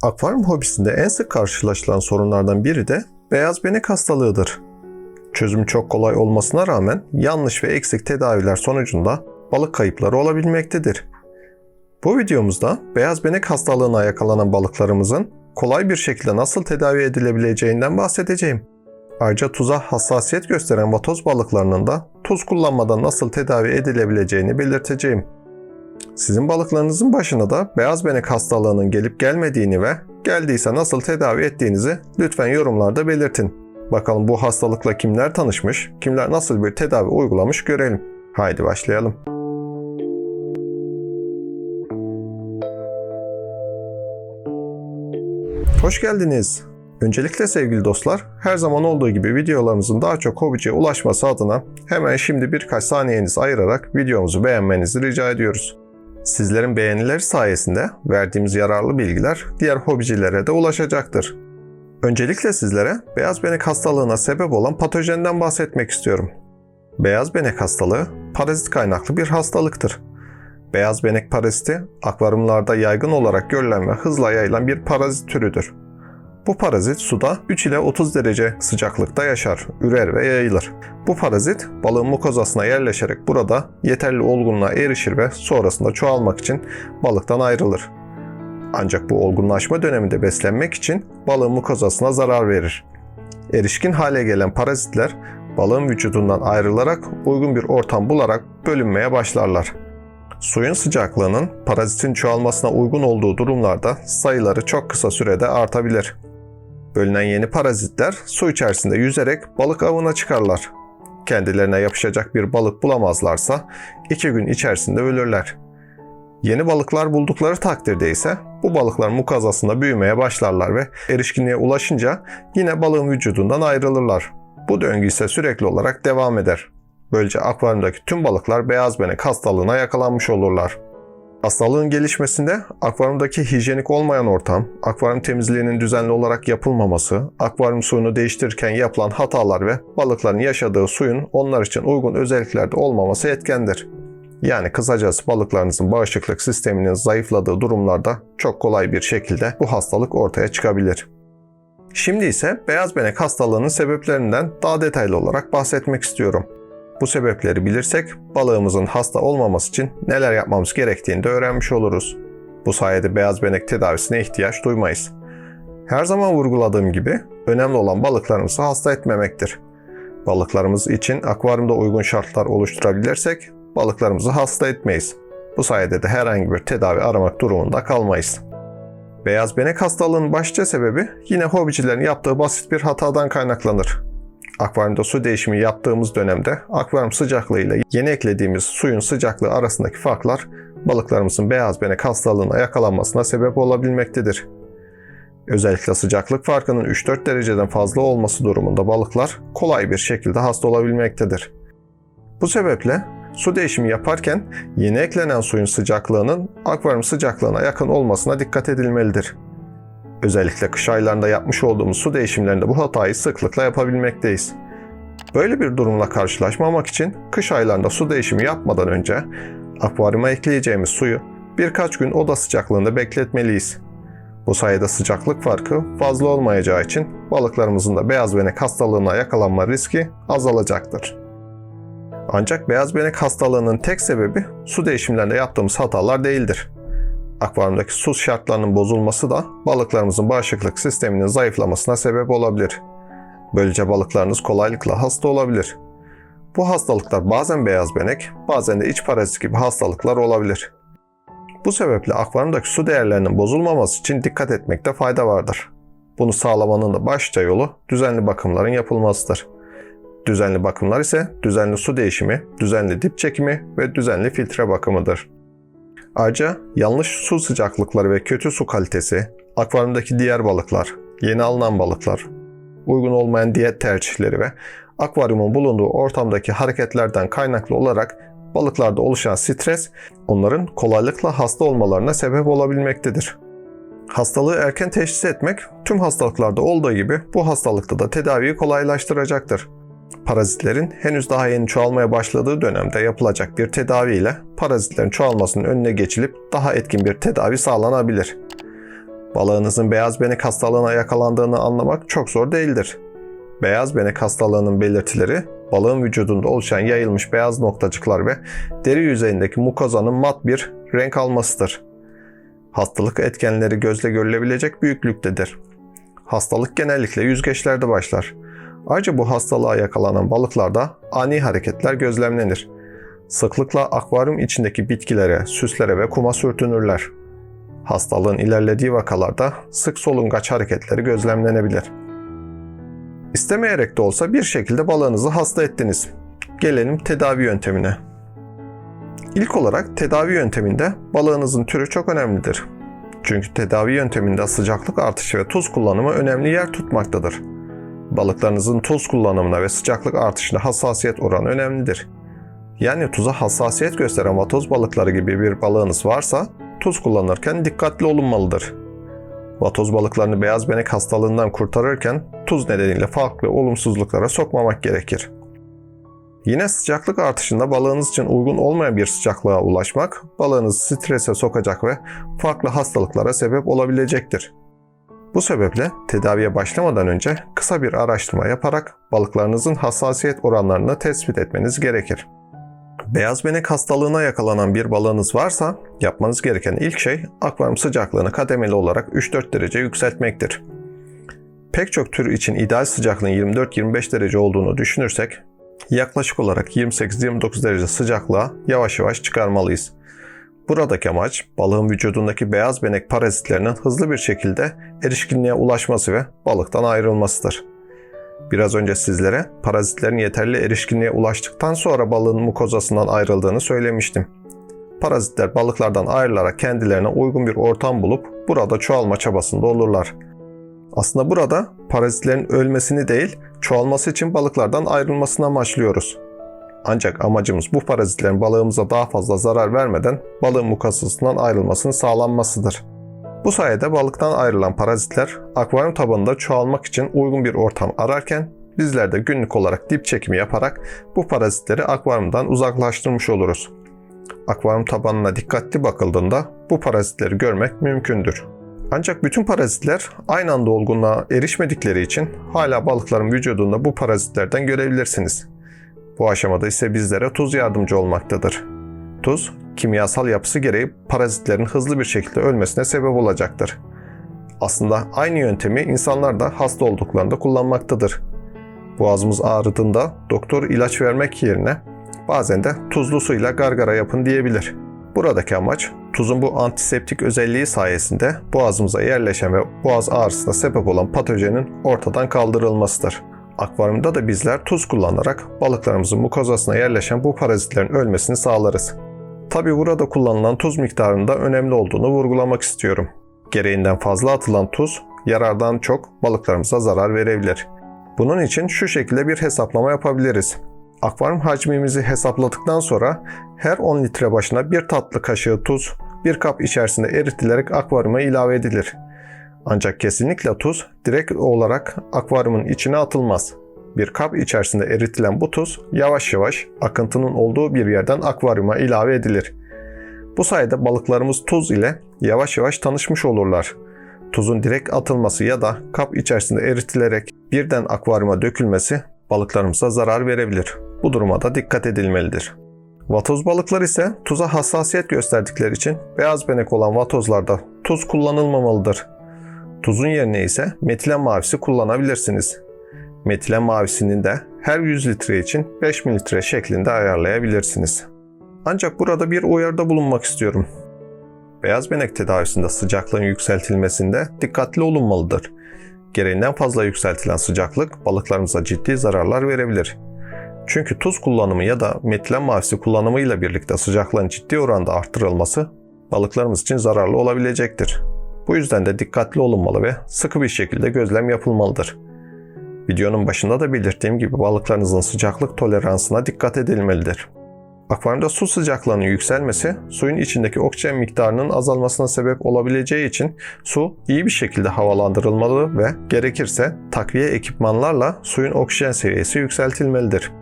Akvaryum hobisinde en sık karşılaşılan sorunlardan biri de beyaz benek hastalığıdır. Çözümü çok kolay olmasına rağmen yanlış ve eksik tedaviler sonucunda balık kayıpları olabilmektedir. Bu videomuzda beyaz benek hastalığına yakalanan balıklarımızın kolay bir şekilde nasıl tedavi edilebileceğinden bahsedeceğim. Ayrıca tuza hassasiyet gösteren vatoz balıklarının da tuz kullanmadan nasıl tedavi edilebileceğini belirteceğim. Sizin balıklarınızın başına da beyaz benek hastalığının gelip gelmediğini ve geldiyse nasıl tedavi ettiğinizi lütfen yorumlarda belirtin. Bakalım bu hastalıkla kimler tanışmış, kimler nasıl bir tedavi uygulamış görelim. Haydi başlayalım. Hoş geldiniz. Öncelikle sevgili dostlar, her zaman olduğu gibi videolarımızın daha çok hobiciye ulaşması adına hemen şimdi birkaç saniyenizi ayırarak videomuzu beğenmenizi rica ediyoruz. Sizlerin beğenileri sayesinde verdiğimiz yararlı bilgiler diğer hobicilere de ulaşacaktır. Öncelikle sizlere beyaz benek hastalığına sebep olan patojenden bahsetmek istiyorum. Beyaz benek hastalığı parazit kaynaklı bir hastalıktır. Beyaz benek paraziti akvaryumlarda yaygın olarak görülen ve hızla yayılan bir parazit türüdür. Bu parazit suda 3 ile 30 derece sıcaklıkta yaşar, ürer ve yayılır. Bu parazit balığın mukozasına yerleşerek burada yeterli olgunluğa erişir ve sonrasında çoğalmak için balıktan ayrılır. Ancak bu olgunlaşma döneminde beslenmek için balığın mukozasına zarar verir. Erişkin hale gelen parazitler balığın vücudundan ayrılarak uygun bir ortam bularak bölünmeye başlarlar. Suyun sıcaklığının parazitin çoğalmasına uygun olduğu durumlarda sayıları çok kısa sürede artabilir. Bölünen yeni parazitler su içerisinde yüzerek balık avına çıkarlar. Kendilerine yapışacak bir balık bulamazlarsa 2 gün içerisinde ölürler. Yeni balıklar buldukları takdirde ise bu balıklar mukozasında büyümeye başlarlar ve erişkinliğe ulaşınca yine balığın vücudundan ayrılırlar. Bu döngü ise sürekli olarak devam eder. Böylece akvaryumdaki tüm balıklar beyaz benek hastalığına yakalanmış olurlar. Hastalığın gelişmesinde akvaryumdaki hijyenik olmayan ortam, akvaryum temizliğinin düzenli olarak yapılmaması, akvaryum suyunu değiştirirken yapılan hatalar ve balıkların yaşadığı suyun onlar için uygun özelliklerde olmaması etkendir. Yani kısacası balıklarınızın bağışıklık sisteminin zayıfladığı durumlarda çok kolay bir şekilde bu hastalık ortaya çıkabilir. Şimdi ise beyaz benek hastalığının sebeplerinden daha detaylı olarak bahsetmek istiyorum. Bu sebepleri bilirsek balığımızın hasta olmaması için neler yapmamız gerektiğini de öğrenmiş oluruz. Bu sayede beyaz benek tedavisine ihtiyaç duymayız. Her zaman vurguladığım gibi önemli olan balıklarımızı hasta etmemektir. Balıklarımız için akvaryumda uygun şartlar oluşturabilirsek balıklarımızı hasta etmeyiz. Bu sayede de herhangi bir tedavi aramak durumunda kalmayız. Beyaz benek hastalığının başlıca sebebi yine hobicilerin yaptığı basit bir hatadan kaynaklanır. Akvaryumda su değişimi yaptığımız dönemde akvaryum sıcaklığı ile yeni eklediğimiz suyun sıcaklığı arasındaki farklar balıklarımızın beyaz benek hastalığına yakalanmasına sebep olabilmektedir. Özellikle sıcaklık farkının 3-4 dereceden fazla olması durumunda balıklar kolay bir şekilde hasta olabilmektedir. Bu sebeple su değişimi yaparken yeni eklenen suyun sıcaklığının akvaryum sıcaklığına yakın olmasına dikkat edilmelidir. Özellikle kış aylarında yapmış olduğumuz su değişimlerinde bu hatayı sıklıkla yapabilmekteyiz. Böyle bir durumla karşılaşmamak için kış aylarında su değişimi yapmadan önce akvaryuma ekleyeceğimiz suyu birkaç gün oda sıcaklığında bekletmeliyiz. Bu sayede sıcaklık farkı fazla olmayacağı için balıklarımızın da beyaz benek hastalığına yakalanma riski azalacaktır. Ancak beyaz benek hastalığının tek sebebi su değişimlerinde yaptığımız hatalar değildir. Akvaryumdaki su şartlarının bozulması da balıklarımızın bağışıklık sisteminin zayıflamasına sebep olabilir. Böylece balıklarınız kolaylıkla hasta olabilir. Bu hastalıklar bazen beyaz benek, bazen de iç parazit gibi hastalıklar olabilir. Bu sebeple akvaryumdaki su değerlerinin bozulmaması için dikkat etmekte fayda vardır. Bunu sağlamanın da başlıca yolu düzenli bakımların yapılmasıdır. Düzenli bakımlar ise düzenli su değişimi, düzenli dip çekimi ve düzenli filtre bakımıdır. Ayrıca yanlış su sıcaklıkları ve kötü su kalitesi, akvaryumdaki diğer balıklar, yeni alınan balıklar, uygun olmayan diyet tercihleri ve akvaryumun bulunduğu ortamdaki hareketlerden kaynaklı olarak balıklarda oluşan stres, onların kolaylıkla hasta olmalarına sebep olabilmektedir. Hastalığı erken teşhis etmek, tüm hastalıklarda olduğu gibi bu hastalıkta da tedaviyi kolaylaştıracaktır. Parazitlerin henüz daha yeni çoğalmaya başladığı dönemde yapılacak bir tedavi ile parazitlerin çoğalmasının önüne geçilip daha etkin bir tedavi sağlanabilir. Balığınızın beyaz benek hastalığına yakalandığını anlamak çok zor değildir. Beyaz benek hastalığının belirtileri, balığın vücudunda oluşan yayılmış beyaz noktacıklar ve deri yüzeyindeki mukozanın mat bir renk almasıdır. Hastalık etkenleri gözle görülebilecek büyüklüktedir. Hastalık genellikle yüzgeçlerde başlar. Ayrıca bu hastalığa yakalanan balıklarda ani hareketler gözlemlenir. Sıklıkla akvaryum içindeki bitkilere, süslere ve kuma sürtünürler. Hastalığın ilerlediği vakalarda sık solungaç hareketleri gözlemlenebilir. İstemeyerek de olsa bir şekilde balığınızı hasta ettiniz. Gelelim tedavi yöntemine. İlk olarak tedavi yönteminde balığınızın türü çok önemlidir. Çünkü tedavi yönteminde sıcaklık artışı ve tuz kullanımı önemli yer tutmaktadır. Balıklarınızın tuz kullanımına ve sıcaklık artışına hassasiyet oranı önemlidir. Yani tuza hassasiyet gösteren vatoz balıkları gibi bir balığınız varsa tuz kullanırken dikkatli olunmalıdır. Vatoz balıklarını beyaz benek hastalığından kurtarırken tuz nedeniyle farklı olumsuzluklara sokmamak gerekir. Yine sıcaklık artışında balığınız için uygun olmayan bir sıcaklığa ulaşmak balığınızı strese sokacak ve farklı hastalıklara sebep olabilecektir. Bu sebeple tedaviye başlamadan önce kısa bir araştırma yaparak balıklarınızın hassasiyet oranlarını tespit etmeniz gerekir. Beyaz benek hastalığına yakalanan bir balığınız varsa yapmanız gereken ilk şey akvaryum sıcaklığını kademeli olarak 3-4 derece yükseltmektir. Pek çok tür için ideal sıcaklığın 24-25 derece olduğunu düşünürsek yaklaşık olarak 28-29 derece sıcaklığa yavaş yavaş çıkarmalıyız. Buradaki amaç balığın vücudundaki beyaz benek parazitlerinin hızlı bir şekilde erişkinliğe ulaşması ve balıktan ayrılmasıdır. Biraz önce sizlere parazitlerin yeterli erişkinliğe ulaştıktan sonra balığın mukozasından ayrıldığını söylemiştim. Parazitler balıklardan ayrılarak kendilerine uygun bir ortam bulup burada çoğalma çabasında olurlar. Aslında burada parazitlerin ölmesini değil, çoğalması için balıklardan ayrılmasını amaçlıyoruz. Ancak amacımız bu parazitlerin balığımıza daha fazla zarar vermeden balığın mukozasından ayrılmasını sağlanmasıdır. Bu sayede balıktan ayrılan parazitler akvaryum tabanında çoğalmak için uygun bir ortam ararken bizler de günlük olarak dip çekimi yaparak bu parazitleri akvaryumdan uzaklaştırmış oluruz. Akvaryum tabanına dikkatli bakıldığında bu parazitleri görmek mümkündür. Ancak bütün parazitler aynı anda olgunluğa erişmedikleri için hala balıkların vücudunda bu parazitlerden görebilirsiniz. Bu aşamada ise bizlere tuz yardımcı olmaktadır. Tuz, kimyasal yapısı gereği parazitlerin hızlı bir şekilde ölmesine sebep olacaktır. Aslında aynı yöntemi insanlar da hasta olduklarında kullanmaktadır. Boğazımız ağrıdığında doktor ilaç vermek yerine bazen de tuzlu suyla gargara yapın diyebilir. Buradaki amaç tuzun bu antiseptik özelliği sayesinde boğazımıza yerleşen ve boğaz ağrısına sebep olan patojenin ortadan kaldırılmasıdır. Akvaryumda da bizler tuz kullanarak balıklarımızın mukozasına yerleşen bu parazitlerin ölmesini sağlarız. Tabi burada kullanılan tuz miktarının da önemli olduğunu vurgulamak istiyorum. Gereğinden fazla atılan tuz yarardan çok balıklarımıza zarar verebilir. Bunun için şu şekilde bir hesaplama yapabiliriz. Akvaryum hacmimizi hesapladıktan sonra her 10 litre başına 1 tatlı kaşığı tuz bir kap içerisinde eritilerek akvaryuma ilave edilir. Ancak kesinlikle tuz direkt olarak akvaryumun içine atılmaz. Bir kap içerisinde eritilen bu tuz yavaş yavaş akıntının olduğu bir yerden akvaryuma ilave edilir. Bu sayede balıklarımız tuz ile yavaş yavaş tanışmış olurlar. Tuzun direkt atılması ya da kap içerisinde eritilerek birden akvaryuma dökülmesi balıklarımıza zarar verebilir. Bu duruma da dikkat edilmelidir. Vatoz balıklar ise tuza hassasiyet gösterdikleri için beyaz benek olan vatozlarda tuz kullanılmamalıdır. Tuzun yerine ise metilen mavisi kullanabilirsiniz. Metilen mavisinin de her 100 litre için 5 mililitre şeklinde ayarlayabilirsiniz. Ancak burada bir uyarıda bulunmak istiyorum. Beyaz benek tedavisinde sıcaklığın yükseltilmesinde dikkatli olunmalıdır. Gereğinden fazla yükseltilen sıcaklık balıklarımıza ciddi zararlar verebilir. Çünkü tuz kullanımı ya da metilen mavisi kullanımıyla birlikte sıcaklığın ciddi oranda arttırılması balıklarımız için zararlı olabilecektir. Bu yüzden de dikkatli olunmalı ve sıkı bir şekilde gözlem yapılmalıdır. Videonun başında da belirttiğim gibi balıklarınızın sıcaklık toleransına dikkat edilmelidir. Akvaryumda su sıcaklığının yükselmesi suyun içindeki oksijen miktarının azalmasına sebep olabileceği için su iyi bir şekilde havalandırılmalı ve gerekirse takviye ekipmanlarla suyun oksijen seviyesi yükseltilmelidir.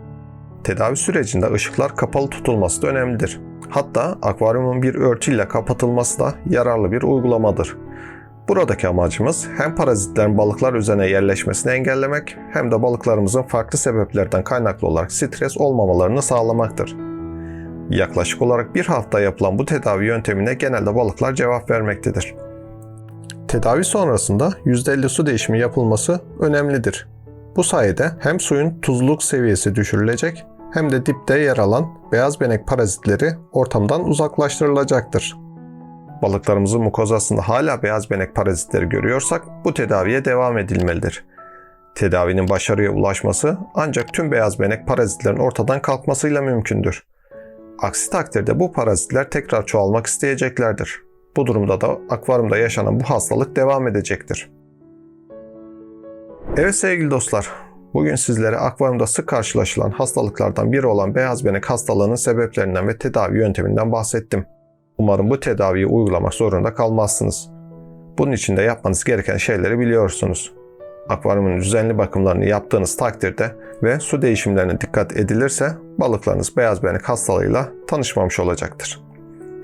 Tedavi sürecinde ışıklar kapalı tutulması da önemlidir. Hatta akvaryumun bir örtüyle kapatılması da yararlı bir uygulamadır. Buradaki amacımız hem parazitlerin balıklar üzerine yerleşmesini engellemek hem de balıklarımızın farklı sebeplerden kaynaklı olarak stres olmamalarını sağlamaktır. Yaklaşık olarak bir hafta yapılan bu tedavi yöntemine genelde balıklar cevap vermektedir. Tedavi sonrasında %50 su değişimi yapılması önemlidir. Bu sayede hem suyun tuzluluk seviyesi düşürülecek hem de dipte yer alan beyaz benek parazitleri ortamdan uzaklaştırılacaktır. Balıklarımızın mukozasında hala beyaz benek parazitleri görüyorsak bu tedaviye devam edilmelidir. Tedavinin başarıya ulaşması ancak tüm beyaz benek parazitlerin ortadan kalkmasıyla mümkündür. Aksi takdirde bu parazitler tekrar çoğalmak isteyeceklerdir. Bu durumda da akvaryumda yaşanan bu hastalık devam edecektir. Evet sevgili dostlar, bugün sizlere akvaryumda sık karşılaşılan hastalıklardan biri olan beyaz benek hastalığının sebeplerinden ve tedavi yönteminden bahsettim. Umarım bu tedaviyi uygulamak zorunda kalmazsınız. Bunun için de yapmanız gereken şeyleri biliyorsunuz. Akvaryumun düzenli bakımlarını yaptığınız takdirde ve su değişimlerine dikkat edilirse balıklarınız beyaz benek hastalığıyla tanışmamış olacaktır.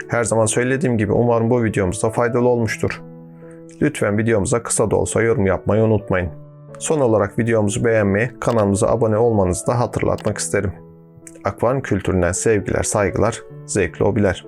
Her zaman söylediğim gibi umarım bu videomuz da faydalı olmuştur. Lütfen videomuza kısa da olsa yorum yapmayı unutmayın. Son olarak videomuzu beğenmeyi, kanalımıza abone olmanızı da hatırlatmak isterim. Akvaryum kültüründen sevgiler, saygılar, zevkli hobiler.